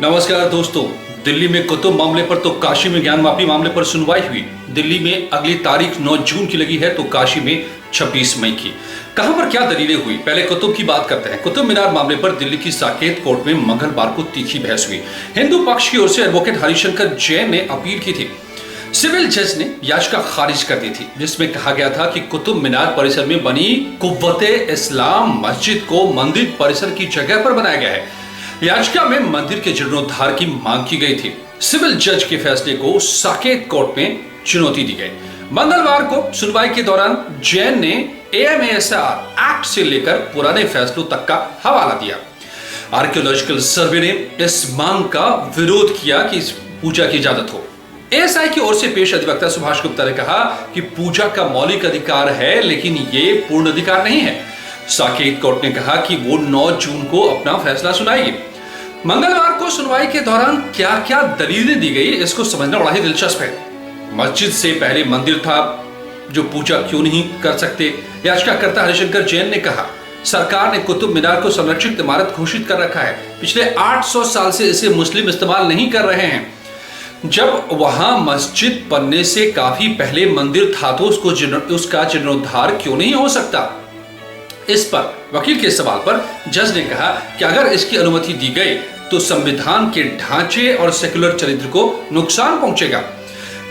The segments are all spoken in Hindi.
नमस्कार दोस्तों। दिल्ली में कुतुब मामले पर तो काशी में ज्ञान वापी मामले पर सुनवाई हुई। दिल्ली में अगली तारीख 9 जून की लगी है तो काशी में 26 मई की। कहां पर क्या दलीलें हुई, पहले कुतुब की बात करते हैं। कुतुब मीनार मामले पर दिल्ली की साकेत कोर्ट में मंगलवार को तीखी बहस हुई। हिंदू पक्ष की ओर से एडवोकेट हरिशंकर जैन ने अपील की थी। सिविल जज ने याचिका खारिज कर दी थी, जिसमें कहा गया था कि कुतुब मीनार परिसर में बनी कुव्वत-ए-इस्लाम मस्जिद को मंदिर परिसर की जगह पर बनाया गया है। याचिका में मंदिर के जीर्णोद्धार की मांग की गई थी। सिविल जज के फैसले को साकेत कोर्ट में चुनौती दी गई। मंगलवार को सुनवाई के दौरान जैन ने एएमएसआर एक्ट से लेकर पुराने फैसलों तक का हवाला दिया। आर्कियोलॉजिकल सर्वे ने इस मांग का विरोध किया कि इस पूजा की इजाजत हो। एएसआई की ओर से पेश अधिवक्ता सुभाष गुप्ता ने कहा कि पूजा का मौलिक अधिकार है, लेकिन ये पूर्ण अधिकार नहीं है। साकेत कोर्ट ने कहा कि वो 9 जून को अपना फैसला सुनाएगी। मंगलवार को सुनवाई के दौरान क्या क्या दलीलें दी गई, इसको समझना बड़ा ही दिलचस्प है। मस्जिद से पहले मंदिर था, जो पूजा क्यों नहीं कर सकते। याचिकाकर्ता हरिशंकर जैन ने कहा, सरकार ने कुतुब मीनार को संरक्षित इमारत घोषित कर रखा है। पिछले 800 साल से इसे मुस्लिम इस्तेमाल नहीं कर रहे हैं। जब वहां मस्जिद बनने से काफी पहले मंदिर था तो उसका जीर्णोद्धार क्यों नहीं हो सकता। इस पर वकील के सवाल पर जज ने कहा कि अगर इसकी अनुमति दी गई तो संविधान के ढांचे और सेक्युलर चरित्र को नुकसान पहुंचेगा।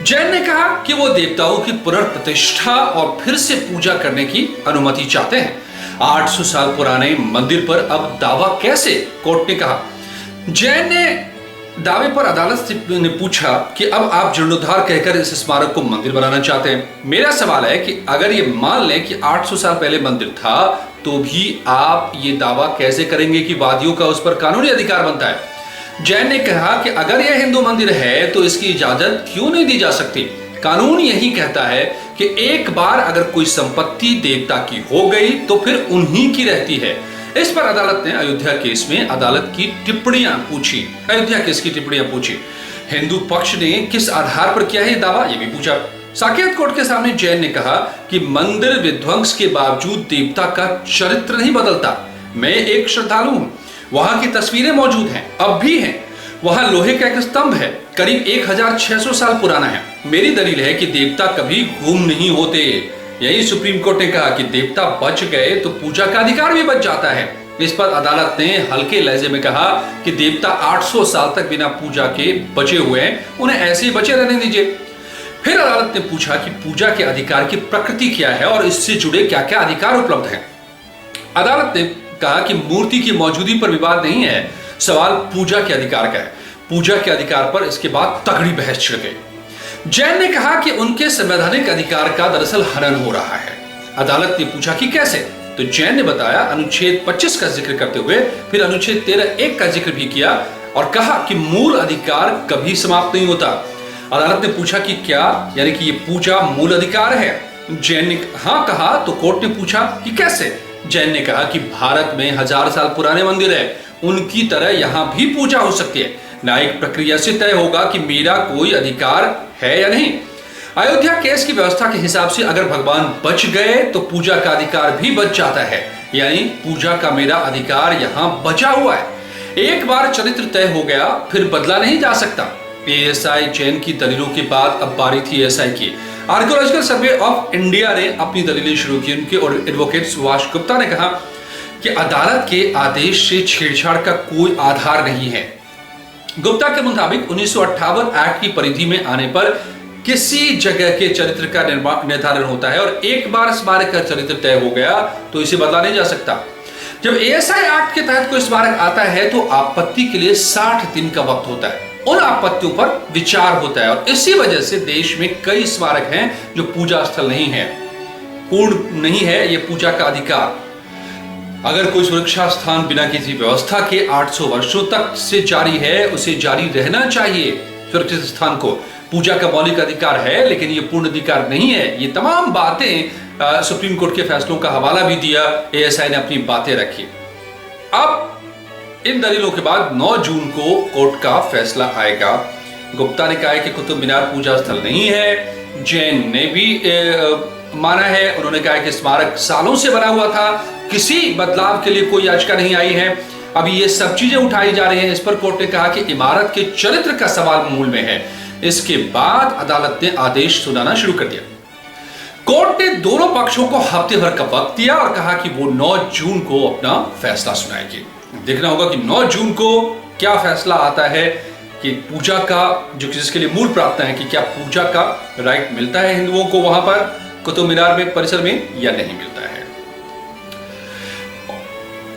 जैन ने कहा कि वो देवताओं की पुनर्प्रतिष्ठा और फिर से पूजा करने की अनुमति चाहते हैं। 800 साल पुराने मंदिर पर अब दावा कैसे, कोर्ट ने कहा। जैन ने दावे पर अदालत ने पूछा कि अब आप जीर्णोद्धार कहकर इस स्मारक को मंदिर बनाना चाहते हैं। मेरा सवाल है कि अगर ये मान लें कि 800 साल पहले मंदिर था, तो भी आप ये दावा कैसे करेंगे कि वादियों का उस पर कानूनी अधिकार बनता है। जैन ने कहा कि अगर यह हिंदू मंदिर है तो इसकी इजाजत क्यों नहीं दी जा सकती। कानून यही कहता है कि एक बार अगर कोई संपत्ति देवता की हो गई तो फिर उन्हीं की रहती है। इस पर अदालत ने अयोध्या केस में अदालत की टिप्पणियां पूछी। अयोध्या केस की टिप्पणियां पूछी। हिंदू पक्ष ने किस आधार पर किया है दावा, यह भी पूछा। साकेत कोर्ट के सामने जैन ने कहा कि मंदिर विध्वंस के बावजूद देवता का चरित्र नहीं बदलता। मैं एक श्रद्धालु हूं, वहां की तस्वीरें मौजूद हैं, अब भी हैं। वहां लोहे का एक स्तंभ है, करीब 1600 साल पुराना है। मेरी दलील है कि देवता कभी गुम नहीं होते। यही सुप्रीम कोर्ट ने कहा कि देवता बच गए तो पूजा का अधिकार भी बच जाता है। इस पर अदालत ने हल्के लहजे में कहा कि देवता 800 साल तक बिना पूजा के बचे हुए हैं, उन्हें ऐसे ही बचे रहने दीजिए। फिर अदालत ने पूछा कि पूजा के अधिकार की प्रकृति क्या है और इससे जुड़े क्या क्या अधिकार उपलब्ध हैं। अदालत ने कहा कि मूर्ति की मौजूदगी पर विवाद नहीं है, सवाल पूजा के अधिकार का है। पूजा के अधिकार पर इसके बाद तगड़ी बहस छिड़ गई। जैन ने कहा कि उनके संवैधानिक अधिकार का दरअसल हनन हो रहा है। अदालत ने पूछा कि कैसे, तो जैन ने बताया अनुच्छेद 25 का जिक्र करते हुए फिर अनुच्छेद 13(1) का जिक्र भी किया और कहा कि मूल अधिकार कभी समाप्त नहीं होता। अदालत ने पूछा कि क्या, यानी कि ये पूजा मूल अधिकार है। जैन ने हाँ कहा तो कोर्ट ने पूछा कि कैसे। जैन ने कहा कि भारत में 1000 साल पुराने मंदिर है, उनकी तरह यहां भी पूजा हो सकती है। न्यायिक प्रक्रिया से तय होगा कि मेरा कोई अधिकार है या नहीं। अयोध्या केस की व्यवस्था के हिसाब से अगर भगवान बच गए तो पूजा का अधिकार भी बच जाता है, यानी पूजा का मेरा अधिकार यहां बचा हुआ है। एक बार चरित्र तय हो गया फिर बदला नहीं जा सकता। एएसआई जैन की दलीलों के बाद अब बारी थी एएसआई की। आर्कियोलॉजिकल सर्वे ऑफ इंडिया ने अपनी दलीलें शुरू की। उनके और एडवोकेट सुभाष गुप्ता ने कहा कि अदालत के आदेश से छेड़छाड़ का कोई आधार नहीं है। गुप्ता के मुताबिक 1958 एक्ट की परिधि में आने पर किसी जगह के चरित्र का निर्धारण होता है और एक बार स्मारक का चरित्र तय हो गया तो इसे बदला नहीं जा सकता। जब एएसआई एक्ट के तहत कोई स्मारक आता है तो आपत्ति के लिए 60 दिन का वक्त होता है। उन आपत्तियों पर विचार होता है और इसी वजह से देश में कई स्मारक हैं जो पूजा स्थल नहीं है, पूर्ण नहीं है ये पूजा का अधिकार। अगर कोई सुरक्षा स्थान बिना किसी व्यवस्था के 800 वर्षों तक से जारी है, उसे जारी रहना चाहिए। सुरक्षित स्थान को पूजा का मौलिक अधिकार है, लेकिन ये पूर्ण अधिकार नहीं है। ये तमाम बातें सुप्रीम कोर्ट के फैसलों का हवाला भी दिया, एएसआई ने अपनी बातें रखी। अब इन दलीलों के बाद 9 जून को कोर्ट का फैसला आएगा। गुप्ता ने कहा कि कुतुब मीनार पूजा स्थल नहीं है। जैन ने भी माना है, उन्होंने कहा कि स्मारक सालों से बना हुआ था, किसी बदलाव के लिए कोई याचिका नहीं आई है। अभी ये सब चीजें उठाई जा रही हैं। इस पर कोर्ट ने कहा कि इमारत के चरित्र का सवाल मूल में है। इसके बाद अदालत ने आदेश सुनाना शुरू कर दिया। कोर्ट ने दोनों पक्षों को हफ्ते भर का वक्त दिया और कहा कि वो 9 जून को अपना फैसला सुनाएंगे। देखना होगा कि 9 जून को क्या फैसला आता है कि पूजा का जो जिसके लिए मूल प्रार्थना है कि क्या पूजा का राइट मिलता है हिंदुओं को वहां पर कुतुब मीनार में परिसर में या नहीं मिलता है।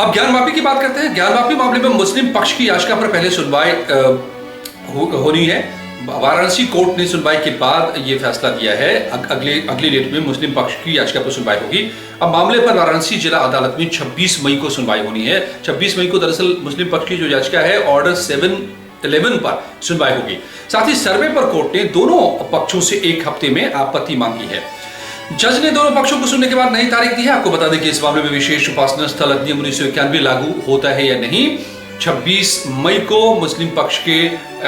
अब ज्ञान माफी की बात करते हैं। ज्ञान माफी मामले में मुस्लिम पक्ष की याचिका पर पहले सुनवाई होनी है। वाराणसी कोर्ट ने सुनवाई के बाद यह फैसला दिया है। अगली डेट में मुस्लिम पक्ष की याचिका पर सुनवाई होगी। अब मामले पर वाराणसी जिला अदालत में 26 मई को सुनवाई होनी है। 26 मई को दरअसल मुस्लिम पक्ष की जो याचिका है ऑर्डर 711 पर सुनवाई होगी। साथ ही सर्वे पर कोर्ट ने दोनों पक्षों से 1 हफ्ते में आपत्ति मांगी है। जज ने दोनों पक्षों को सुनने के बाद नई तारीख दी है। आपको बता दें कि इस मामले में विशेष उपासना स्थल अधिनियम 1991 लागू होता है या नहीं। 26 मई को मुस्लिम पक्ष के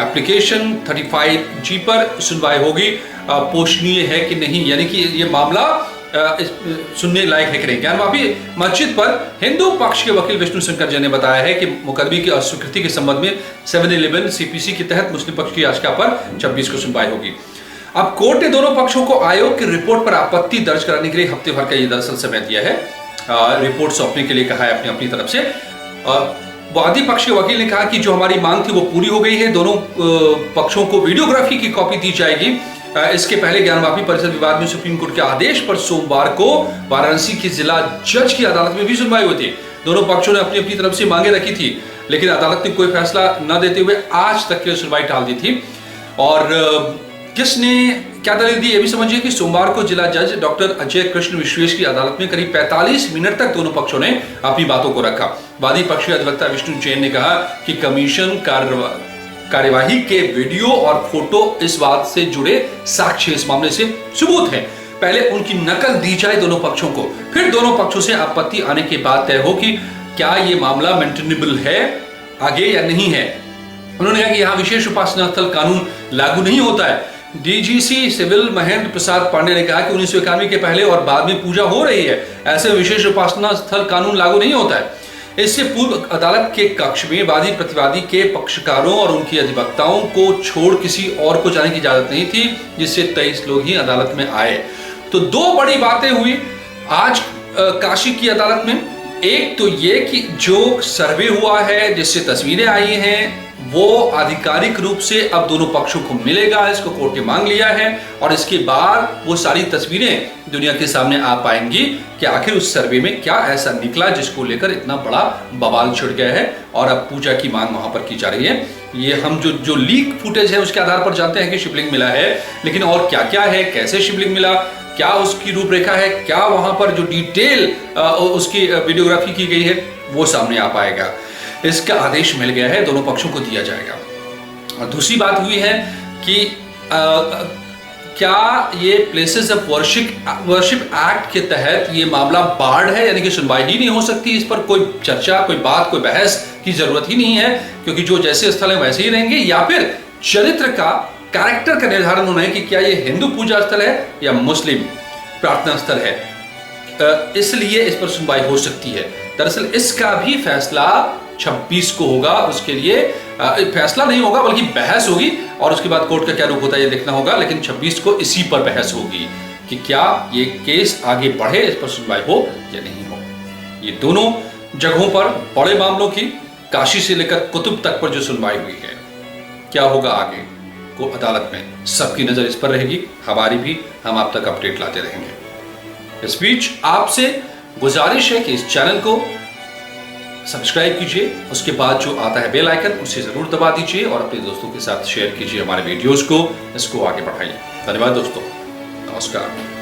एप्लीकेशन 35G पर सुनवाई होगी। पोषणीय है कि नहीं, यानी कि ये मामला सुनने लायक है कि नहीं। ज्ञान माफी मस्जिद पर हिंदू पक्ष के वकील विष्णु शंकर जैन ने बताया है कि मुकदमे की अस्वीकृति के संबंध में 711 CPC के तहत मुस्लिम पक्ष की याचिका पर 26 को सुनवाई होगी। अब कोर्ट ने दोनों पक्षों को आयोग की रिपोर्ट पर आपत्ति दर्ज कराने के लिए हफ्ते भर का ये दरअसल समय दिया है। रिपोर्ट सौंपने के लिए कहा है अपनी तरफ से। वादी पक्ष के वकील ने कहा कि जो हमारी मांग थी वो पूरी हो गई है। दोनों पक्षों को वीडियोग्राफी की कॉपी दी जाएगी। इसके पहले ज्ञान माफी परिसर विवाद में सुप्रीम कोर्ट के आदेश पर सोमवार को वाराणसी की जिला जज की अदालत में भी सुनवाई हुई थी। दोनों पक्षों ने अपनी तरफ से मांगे रखी थी, लेकिन अदालत ने कोई फैसला न देते हुए आज तक की सुनवाई टाल दी थी। और किसने क्या दलील दी ये भी समझिए कि सोमवार को जिला जज डॉक्टर अजय कृष्ण विश्वेश की अदालत में करीब 45 मिनट तक दोनों पक्षों ने अपनी बातों को रखा। वादी पक्ष के अधिवक्ता विष्णु जैन ने कहा कि कमीशन कार्यवाही के वीडियो और फोटो इस बात से जुड़े साक्ष्य इस मामले से सबूत है। पहले उनकी नकल दी जाए दोनों पक्षों को, फिर दोनों पक्षों से आपत्ति आने के बाद तय हो कि क्या ये मामला मेंटेनेबल है आगे या नहीं है। उन्होंने कहा कि यहाँ विशेष उपासना स्थल कानून लागू नहीं होता है। डीजीसी सिविल महेंद्र प्रसाद पांडे ने कहा कि 1991 के पहले और बाद में पूजा हो रही है, ऐसे विशेष उपासना स्थल कानून लागू नहीं होता है। इससे पूर्व अदालत के कक्ष में वादी प्रतिवादी के पक्षकारों और उनकी अधिवक्ताओं को छोड़ किसी और को जाने की इजाजत नहीं थी, जिससे 23 लोग ही अदालत में आए। तो 2 बड़ी बातें हुई आज काशी की अदालत में। एक तो ये कि जो सर्वे हुआ है जिससे तस्वीरें आई हैं वो आधिकारिक रूप से अब दोनों पक्षों को मिलेगा, इसको कोर्ट ने मांग लिया है। और इसके बाद वो सारी तस्वीरें दुनिया के सामने आ पाएंगी कि आखिर उस सर्वे में क्या ऐसा निकला जिसको लेकर इतना बड़ा बवाल छिड़ गया है और अब पूजा की मांग वहां पर की जा रही है। ये हम जो लीक फुटेज है उसके आधार पर जानते हैं कि शिवलिंग मिला है, लेकिन और क्या क्या है, कैसे शिवलिंग मिला, क्या उसकी रूपरेखा है, क्या वहां पर जो डिटेल उसकी वीडियोग्राफी की गई है वो सामने आ पाएगा। इसका आदेश मिल गया है, दोनों पक्षों को दिया जाएगा। और दूसरी बात हुई है कि क्या ये प्लेसेस ऑफ वर्शिप एक्ट के तहत ये मामला बार्ड है, यानी कि सुनवाई ही नहीं हो सकती, इस पर कोई चर्चा, कोई बात, कोई बहस की जरूरत ही नहीं है, क्योंकि जो जैसे स्थल है वैसे ही रहेंगे। या फिर चरित्र का, कैरेक्टर का निर्धारण होना है कि क्या ये हिंदू पूजा स्थल है या मुस्लिम प्रार्थना स्थल है, इसलिए इस पर सुनवाई हो सकती है। दरअसल इसका भी फैसला 26 को होगा। उसके लिए फैसला नहीं होगा बल्कि बहस होगी और उसके बाद कोर्ट का क्या रुख होता है ये देखना होगा। लेकिन 26 को इसी पर बहस होगी कि क्या ये केस आगे बढ़े, इस पर सुनवाई हो या नहीं हो। ये दोनों जगहों पर बड़े मामलों की काशी से लेकर कुतुब तक पर जो सुनवाई हुई है, क्या होगा आगे को अदालत में, सबकी नजर इस पर रहेगी, हमारी भी। हम आप तक अपडेट लाते रहेंगे। इस बीच आपसे गुजारिश है कि इस चैनल को सब्सक्राइब कीजिए, उसके बाद जो आता है बेल आइकन उसे जरूर दबा दीजिए और अपने दोस्तों के साथ शेयर कीजिए हमारे वीडियोस को, इसको आगे बढ़ाइए। धन्यवाद दोस्तों, नमस्कार।